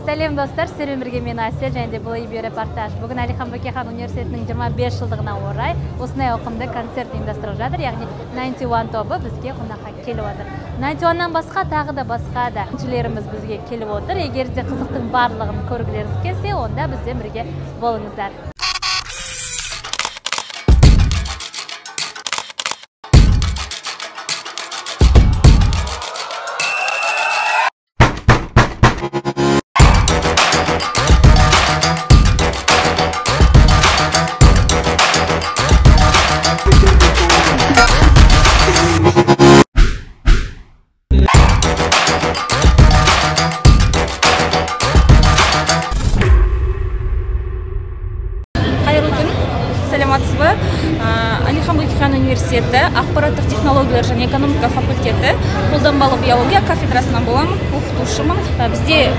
Сәлем достар, сіздермен бірге мен Әсел және де бұл репортаж. Бүгін Әлихан Бөкейхан университетінің 25 жылдығына орай осындай ауқымды концерт ұйымдастырылып жатыр, яғни 91 тобы бізге қонаққа келіп отыр. 91-нан басқа тағы да басқа да әншілеріміз бізге келіп отыр. Егер де қызықтың барлығын көргілеріңіз келсе, онда бізден бірге болыңыздар. Әлихан Бөкейхан университеті ақпараттық технологиялар және экономика факультеті қолданбалы биология кафедрасынан боламын, оқытушымын. Бізде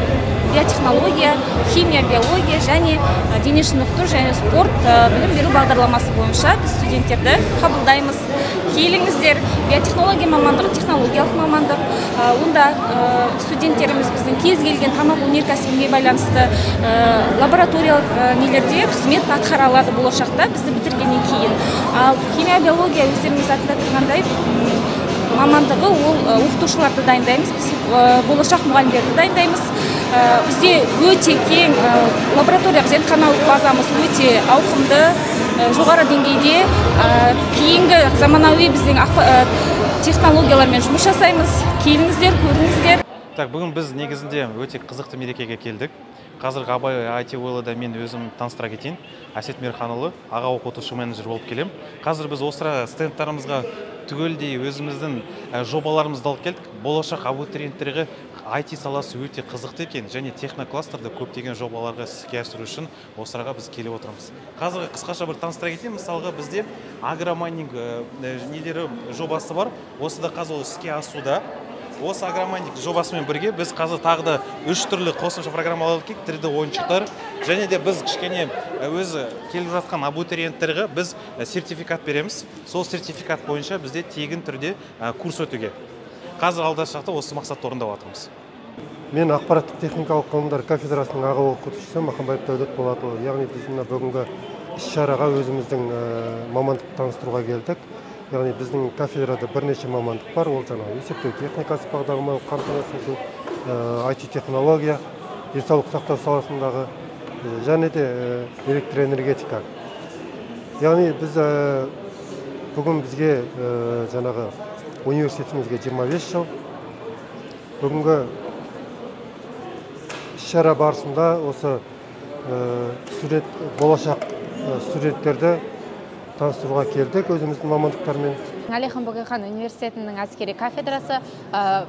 биотехнология, химия, биология және дене шынықтыру және спорт білім беру бағдарламасы бойынша біз студенттерді қабылдаймыз. Келіңіздер, биотехнология мамандығы, технологиялық мамандық. Онда студенттеріміз біздің кез келген тамақ өнеркәсібіне байланысты лабораториялық нелерде қызмет атқара алады болашақта бізді бітіргеннен кейін. Ал химия, биология өздеріңіз атында тұрғандай мамандығы ол оқытушыларды дайындаймыз, болашақ мұғалімдерді дайындаймыз. Бізде өте кең лабораториялық зертханалық базамыз өте ауқымды, жоғары деңгейде кейінгі заманауи біздің технологиялармен жұмыс жасаймыз. Келіңіздер, көріңіздер. Бүгін біз негізінде өте қызықты мерекеге келдік. Қазір Абай ITOL-да мен өзім таныстыра кетейін. Әсет Мерханұлы, аға оқытушы менеджер болып келем. Қазір біз осы стендтарымызға түгелдей өзіміздің жобаларымызды алып келдік. Болашақ абитуриенттерге IT саласы өте қызықты екен және технокластерді көптеген жобаларға іске асыру үшін осыраға біз келіп отырмыз. Қазір қысқаша бір таныстыра кетейін. Мысалға бізде агромайнинг нелері жобасы бар. Осыда қазір іске асуда. Осы агромайнинг жобасымен бірге біз қазір тағы да 3 түрлі қосымша программалар алып келдік, 3D ойыншықтар және де біз кішкене өзі келіп жатқан абитуриенттерге біз сертификат береміз. Сол сертификат бойынша бізде тегін түрде курс өтуге. Қазір алда шақта осы мақсатты орындап жатырмыз. Мен ақпараттық техникалық ғылымдар кафедрасының аға оқытушысы Махамбаев Дәулет Болатұлы. Яғни біз бүгінгі іс-шараға өзіміздің мамандықты таныстыруға келдік. Яғни біздің кафедрада бірнеше мамандық бар. Ол жаңағы есептеу техникасы бағдарламалық қамтамасыз ету, IT технология, денсаулық сақтау саласындағы және де электроэнергетика. Яғни біз бүгін бізге жаңағы университетімізге 25 жыл. Бүгінгі іс-шара барысында осы болашақ студенттерді таныстыруға келдік өзіміздің мамандықтармен. Әлихан Бөкейхан университетінің әскери кафедрасы.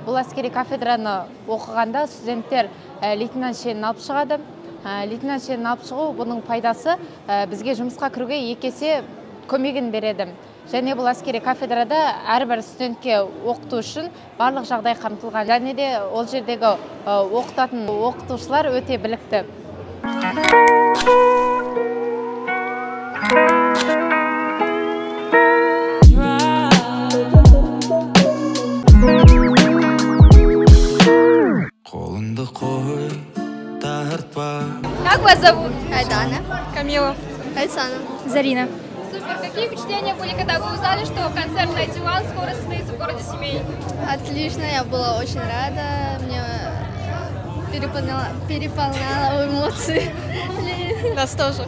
Бұл әскери кафедраны оқығанда студенттер лейтенант шенін алып шығады. Лейтенант шенін алып шығу бұның пайдасы бізге жұмысқа кіруге 2 есе көмегін береді. Және бұл әскери кафедрада әрбір студентке оқыту үшін барлық жағдай қамтылған. Және де ол жердегі оқытатын оқытушылар өте білікті. Как вас зовут? Айдана. Камила. Айсана. Зарина. Супер. Какие впечатления были, когда вы узнали, что концерт 91 скоро состоится в городе Семей? Отлично, я была очень рада. Мне переполняла эмоции. Нас тоже.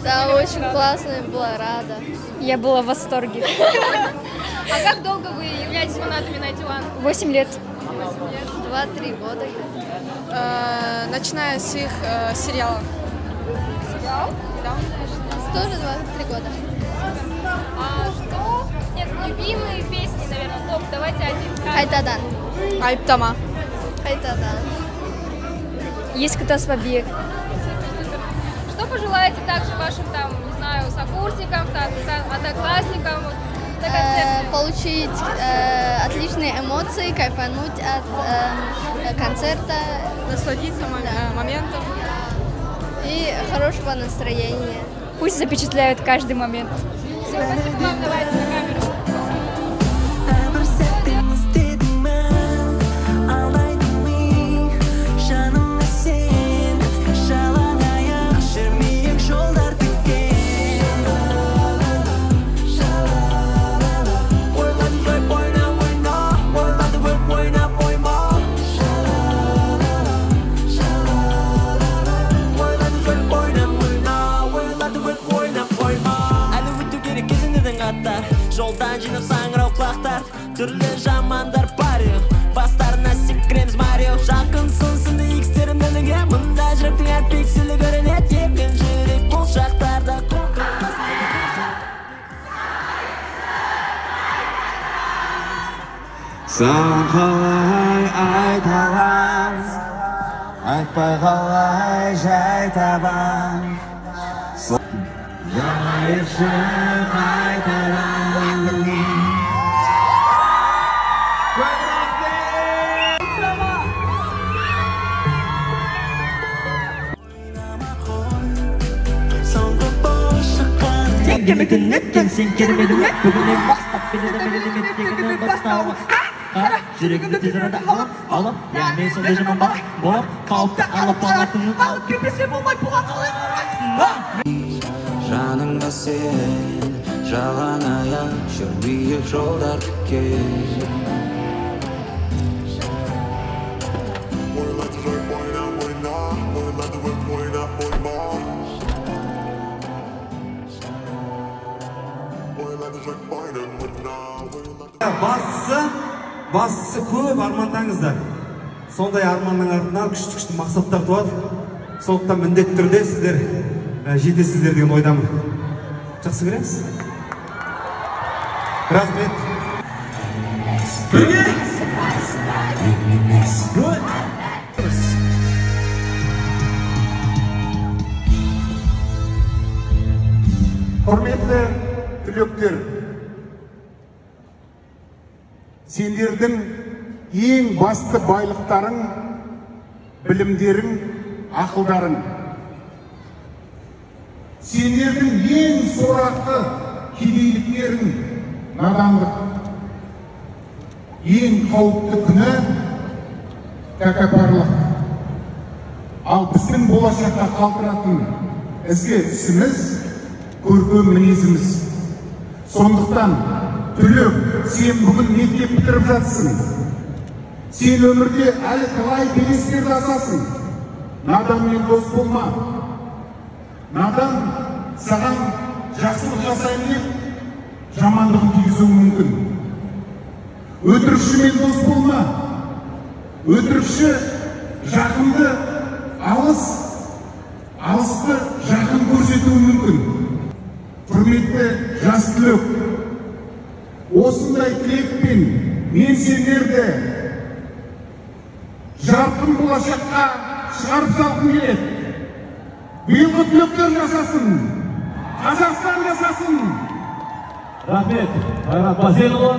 Да, очень классно, я была рада. Я была в восторге. А как долго вы являетесь фанатами 91? 8 лет. 2-3 года. Начиная с их сериала. Сериал? Да. Тоже 2-3 года. А что? Нет, любимые песни, наверное, топ. Давайте один. Айтадан. Айптама. Айтадан. Есть катасфобия. Что пожелаете также вашим, там, не знаю, сокурсникам, одноклассникам? Получить отличные эмоции, кайфануть от концерта. Насладиться моментом. И хорошего настроения. Пусть запечатляют каждый момент. Все, спасибо вам, давайте на камеру. Aldaydı mı? Canım ne Алыстан жинап саңырау құлақтар, түрлі жамандар парю, бастарына секіреміз Марио. Жақынсың сынды икстерім нөліге, мұнда жүректің әр пикселі көрінеді. Еппен жүрек бұл шақтарда Саған қалай айталам, айтпай қалай жай табам. Жайшы қайтарам. Сен келмедің неттен, сен келмедің нет. Бүгіннен бастап белі меттегені бастауы. Жүрегімді тез арада алып, мен сондай жаман бала болып, қауіпті алып алатынын алып кетпесе болмай, бұған қалай қарайсың? Жаныңда сен, жалаң аяқ, жүр биік жолдар күткен. Бастысы көп армандаңыздар. Сондай арманның артынан күшті мақсаттар туады. Сондықтан міндетті түрде сіздер жетесіздер деген ойдамын. Жақсы көреміз. Рахмет. Құрметті түлектер, сендердің ең басты байлықтарың, білімдерің, ақылдарың. Сендердің ең сорақы кедейліктерің, надандық. Ең қауіпті күні тәкаппарлық. Ал біздің болашаққа қалдыратын ізгі ісіміз, көркем мінезіміз. Сондықтан түлек, сен бүгін мектеп бітіріп жатсың. Сен өмірде әлі талай белестерді асасың. Наданмен дос болма. Надан саған жақсылық жасайын деп, жамандығын тигізуі мүмкін. Өтірікшімен дос болма. Өтірікші жақынды алыс, алысты жақын көрсетуі мүмкін. Құрметті жас түлек, осындай тілекпен мен сендерді жарқын болашаққа шығарып салғым келеді. Биылғы түлектер жасасын, Қазақстан жасасын. Рахмет, Қайрат Базенұлы.